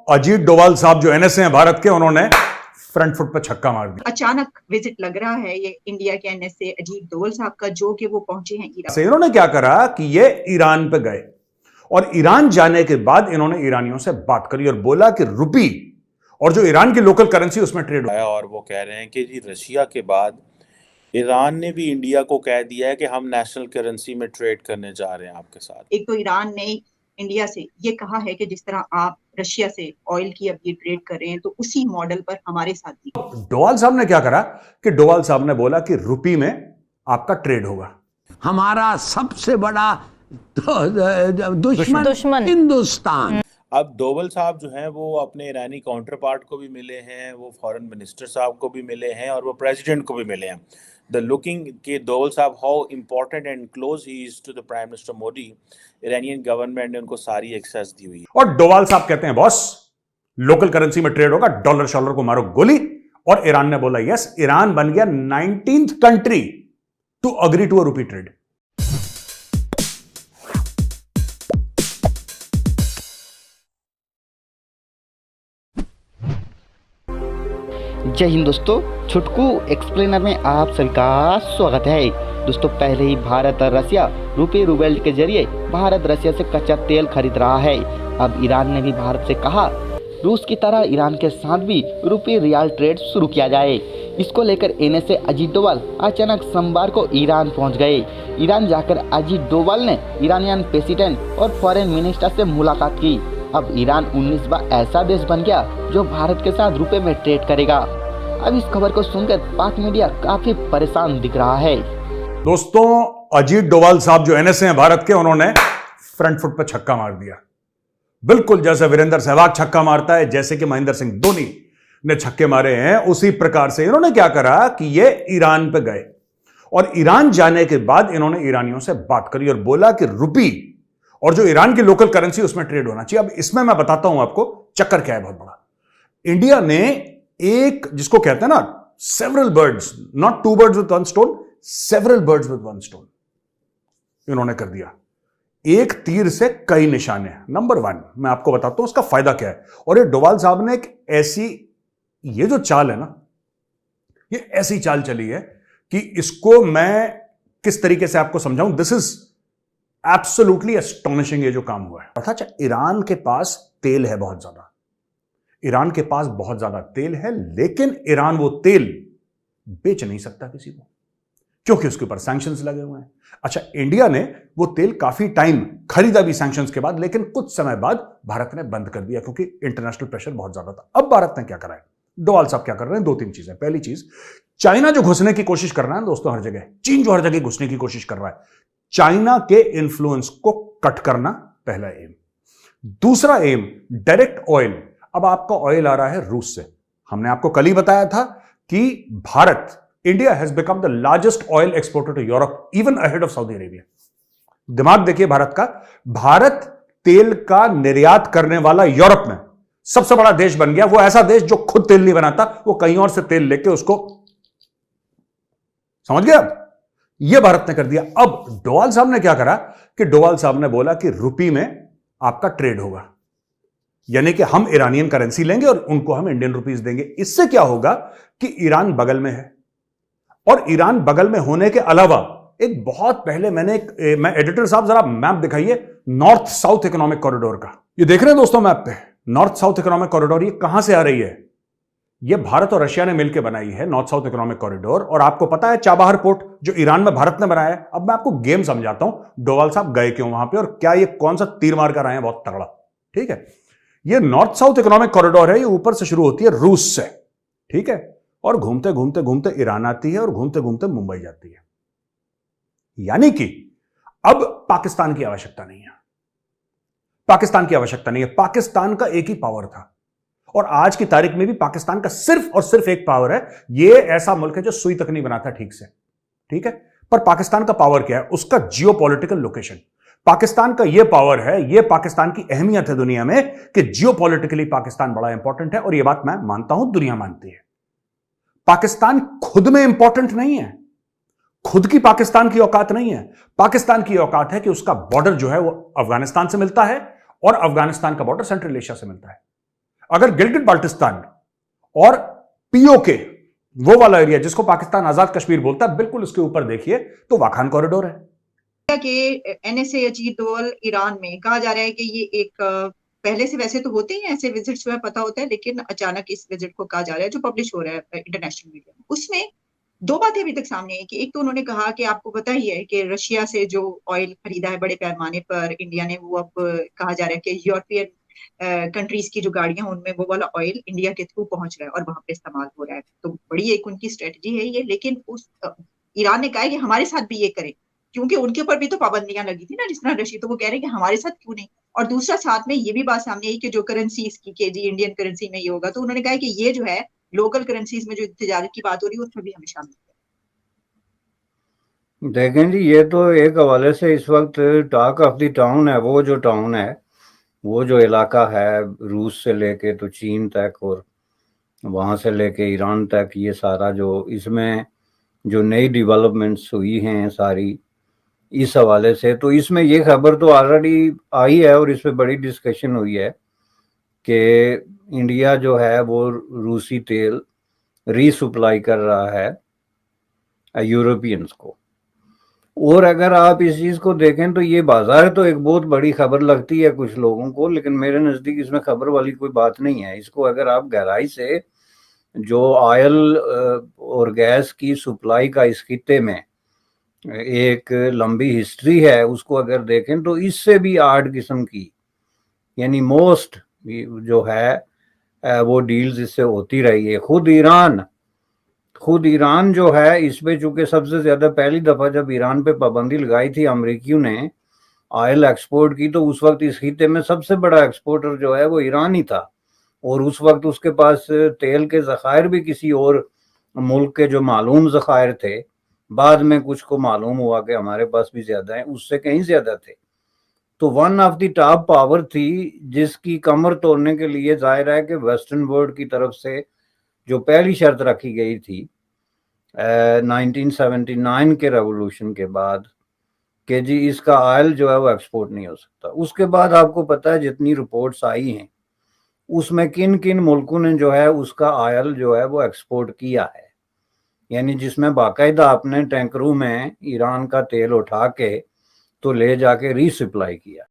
अजीत डोभाल साहब जो एनएसए हैं भारत के, उन्होंने फ्रंट फुट पे छक्का मार दिया। अचानक विजिट लग रहा है ये इंडिया के एनएसए अजीत डोभाल साहब का, जो कि वो पहुंचे हैं ईरान। इन्होंने क्या करा कि ये ईरान पे गए और ईरान जाने के बाद इन्होंने ईरानियों से बात करी और बोला कि रुपी और जो ईरान की लोकल करेंसी उसमें ट्रेड आया। और वो कह रहे हैं कि जी रशिया के बाद ईरान ने भी इंडिया को कह दिया है कि हम नेशनल करेंसी में ट्रेड करने जा रहे हैं आपके साथ। एक तो ईरान ने इंडिया से ये कहा है कि जिस तरह आप रशिया से ऑयल की अब ये ट्रेड कर रहे हैं तो उसी मॉडल पर हमारे साथ भी। डोभाल साहब ने क्या करा कि डोभाल साहब ने बोला कि रुपी में आपका ट्रेड होगा। हमारा सबसे बड़ा दुश्मन हिंदुस्तान। अब डोभाल साहब जो हैं वो अपने ईरानी काउंटर पार्ट को भी मिले हैं, वो फॉरेन मिनिस्टर साहब को भी मिले हैं और वो प्रेसिडेंट को भी मिले हैं। द लुकिंग के डोभाल साहब how important and close he is to the prime minister Modi. Iranian government ने उनको सारी एक्सेस दी हुई है। और डोभाल साहब कहते हैं बॉस लोकल करेंसी में ट्रेड होगा, डॉलर शॉलर को मारो गोली। और ईरान ने बोला यस, ईरान बन गया 19th country to agree to a rupee trade. जय हिंद दोस्तों, छुटकू एक्सप्लेनर में आप सभी का स्वागत है। दोस्तों पहले ही भारत और रशिया रुपये रूबेल के जरिए भारत रशिया से कच्चा तेल खरीद रहा है। अब ईरान ने भी भारत से कहा रूस की तरह ईरान के साथ भी रुपये रियाल ट्रेड शुरू किया जाए। इसको लेकर एनएसए अजीत डोभाल अचानक सोमवार को ईरान पहुंच गए। ईरान जाकर अजीत डोभाल ने ईरानियन प्रेसिडेंट और फॉरेन मिनिस्टर से मुलाकात की। अब ईरान 19वां ऐसा देश बन गया जो भारत के साथ रुपए में ट्रेड करेगा। अब इस खबर को सुनकर पाक मीडिया काफी परेशान दिख रहा है। दोस्तों अजीत डोभाल साहब जो एनएसए हैं भारत के, उन्होंने फ्रंट फुट पे छक्का मार दिया। बिल्कुल जैसे वीरेंद्र सहवाग छक्का मारता है, जैसे कि महेंद्र सिंह धोनी ने छक्के मारे हैं, उसी प्रकार से इन्होंने क्या करा कि ये ईरान पे गए और ईरान जाने के बाद इन्होंने ईरानियों से बात करी और बोला कि रुपी और जो ईरान की लोकल करेंसी उसमें ट्रेड होना चाहिए। अब इसमें मैं बताता हूं आपको चक्कर क्या है बहुत बड़ा। इंडिया ने एक, जिसको कहते हैं ना several birds, not two birds with one stone, several birds with one stone, इन्होंने कर दिया। एक तीर से कई निशाने। नंबर 1 मैं आपको बताता हूं उसका फायदा क्या है। और ये डोभाल साहब ने एक ऐसी, ये जो चाल है ना, ये ऐसी चाल चली है कि इसको मैं किस तरीके से आपको समझाऊं। दिस इज एब्सोल्युटली एस्टोनिशिंग ये जो काम हुआ है। अच्छा, ईरान के पास तेल है बहुत ज्यादा, ईरान के पास बहुत ज्यादा तेल है, लेकिन ईरान वो तेल बेच नहीं सकता किसी को क्योंकि उसके ऊपर सैंक्शंस लगे हुए हैं। अच्छा, इंडिया ने वो तेल काफी टाइम खरीदा भी सैंक्शंस के बाद, लेकिन कुछ समय बाद भारत ने बंद कर दिया क्योंकि इंटरनेशनल प्रेशर बहुत ज्यादा था। अब भारत ने क्या करा है, डोभाल साहब क्या कर रहे हैं, 2-3 चीजें। पहली चीज, चाइना जो घुसने की कोशिश कर रहा है दोस्तों हर जगह, चीन जो हर जगह घुसने की कोशिश कर रहा है, चाइना के इन्फ्लुएंस को कट करना पहला एम। दूसरा एम, डायरेक्ट ऑयल। अब आपका ऑयल आ रहा है रूस से। हमने आपको कल ही बताया था कि Bharat, India has become the largest oil exporter to Europe, even ahead of Saudi Arabia. दिमाग देखिए भारत का, भारत तेल का निर्यात करने वाला यूरोप में सबसे बड़ा देश बन गया। वो ऐसा देश जो खुद तेल नहीं बनाता, वो कहीं और से तेल लेके उसको, समझ गया, ये भारत ने कर दिया। अब डोभाल साहब ने क्या करा कि डोभाल साहब ने बोला कि रुपी में आपका ट्रेड होगा, यानी कि हम ईरानियन करेंसी लेंगे और उनको हम इंडियन रुपीस देंगे। इससे क्या होगा कि ईरान बगल में है, और ईरान बगल में होने के अलावा एक बहुत पहले मैं एडिटर साहब जरा मैप दिखाइए नॉर्थ साउथ इकोनॉमिक कॉरिडोर का। ये देख रहे हैं दोस्तों मैप पे, नॉर्थ साउथ इकोनॉमिक कॉरिडोर, ये कहां से आ रही है? ये भारत और रशिया ने मिलकर बनाई है नॉर्थ साउथ इकोनॉमिक कॉरिडोर। और आपको पता है चाबहार पोर्ट जो ईरान में भारत ने बनाया है। अब मैं आपको गेम समझाता हूं, डोभाल साहब गए क्यों वहां पे और क्या ये कौन सा तीर मार कर आए हैं बहुत तगड़ा। ठीक है, ये नॉर्थ साउथ इकोनॉमिक कॉरिडोर है, ये ऊपर से शुरू होती है रूस से, ठीक है, और घूमते घूमते घूमते ईरान आती है और घूमते घूमते मुंबई जाती है। यानी कि अब पाकिस्तान की आवश्यकता नहीं है, पाकिस्तान की आवश्यकता नहीं है। पाकिस्तान का एक ही पावर था और आज की तारीख में भी पाकिस्तान का सिर्फ और सिर्फ एक पावर है। यह ऐसा मुल्क है जो सुई तक नहीं बनाता ठीक से, ठीक है, पर पाकिस्तान का पावर क्या है? उसका जियोपॉलिटिकल लोकेशन। पाकिस्तान का यह पावर है, यह पाकिस्तान की अहमियत है दुनिया में कि जियोपॉलिटिकली पाकिस्तान बड़ा इंपॉर्टेंट है। और यह बात मैं मानता हूं, दुनिया मानती है। पाकिस्तान खुद में इंपॉर्टेंट नहीं है, खुद की पाकिस्तान की औकात नहीं है। पाकिस्तान की औकात है कि उसका बॉर्डर जो है वो अफगानिस्तान से मिलता है और अफगानिस्तान का बॉर्डर सेंट्रल एशिया से मिलता है। अगर गिलगित बाल्टिस्तान और पीओके, वो वाला एरिया जिसको पाकिस्तान आजाद कश्मीर बोलता है, बिल्कुल उसके ऊपर देखिए तो वाखान कॉरिडोर है। के एनएसए अजीत डोवल ईरान में कहा जा रहा है कि ये एक पहले से वैसे तो होते हैं ऐसे विजिट्स हुआ पता होता है, लेकिन अचानक इस विजिट को कहा जा रहा है जो पब्लिश हो रहा है इंटरनेशनल मीडिया में। उसमें दो बातें अभी तक सामने आई कि एक तो उन्होंने कहा कि आपको पता ही है कि रशिया से जो ऑयल खरीदा है बड़े पैमाने पर इंडिया ने, वो अब कहा जा रहा है कि यूरोपियन कंट्रीज की जो गाड़ियां उनमें वो वाला ऑयल इंडिया के थ्रू पहुंच रहा है और वहां पे इस्तेमाल हो रहा है। तो बड़ी एक उनकी स्ट्रेटजी है ये, लेकिन उस ईरान ने कहा है कि हमारे साथ भी ये करें, क्योंकि उनके ऊपर भी तो पाबंदियां लगी थी ना जिस तरह रशिया, तो वो कह रहे हैं कि हमारे साथ क्यों नहीं। और दूसरा साथ में ये भी बात सामने आई कि जो करेंसी इसकी के जी इंडियन करेंसी में ये होगा, तो उन्होंने कहा कि ये जो है लोकल करेंसीज में जो तजारत की बात हो रही है उसमें भी हमें शामिल है। देखें जी, ये तो एक हवाले से इस वक्त टॉक ऑफ द टाउन है। वो जो टाउन है, वो जो इलाका है रूस से लेके तो चीन तक और वहाँ से लेके ईरान तक, ये सारा जो इसमें जो नई डेवलपमेंट्स हुई हैं सारी इस हवाले से, तो इसमें ये खबर तो ऑलरेडी आई है और इस पर बड़ी डिस्कशन हुई है कि इंडिया जो है वो रूसी तेल रीसप्लाई कर रहा है यूरोपियंस को। और अगर आप इस चीज़ को देखें तो ये बाजार तो एक बहुत बड़ी खबर लगती है कुछ लोगों को, लेकिन मेरे नज़दीक इसमें खबर वाली कोई बात नहीं है। इसको अगर आप गहराई से जो ऑयल और गैस की सप्लाई का इस खित्ते में एक लंबी हिस्ट्री है, उसको अगर देखें तो इससे भी 8 किस्म की, यानी मोस्ट जो है वो डील्स इससे होती रही है। खुद ईरान जो है इसमें, चूंकि सबसे ज्यादा पहली दफा जब ईरान पे पाबंदी लगाई थी अमेरिकियों ने ऑयल एक्सपोर्ट की, तो उस वक्त इस खित्ते में सबसे बड़ा एक्सपोर्टर जो है वो ईरान ही था। और उस वक्त उसके पास तेल के ज़खायर भी किसी और मुल्क के जो मालूम ज़खायर थे, बाद में कुछ को मालूम हुआ कि हमारे पास भी ज्यादा है, उससे कहीं ज्यादा थे। तो one of the top power थी, जिसकी कमर तोड़ने के लिए जाहिर है कि वेस्टर्न वर्ल्ड की तरफ से जो पहली शर्त रखी गई थी 1979 के रेवोल्यूशन के बाद कि जी इसका ऑयल जो है वो एक्सपोर्ट नहीं हो सकता। उसके बाद आपको पता है जितनी रिपोर्ट्स आई हैं उसमें किन किन मुल्कों ने जो है उसका ऑयल जो है वो एक्सपोर्ट किया है, यानी जिसमें बाकायदा अपने टैंकरों में ईरान का तेल उठा के तो ले जाके रीसप्लाई किया।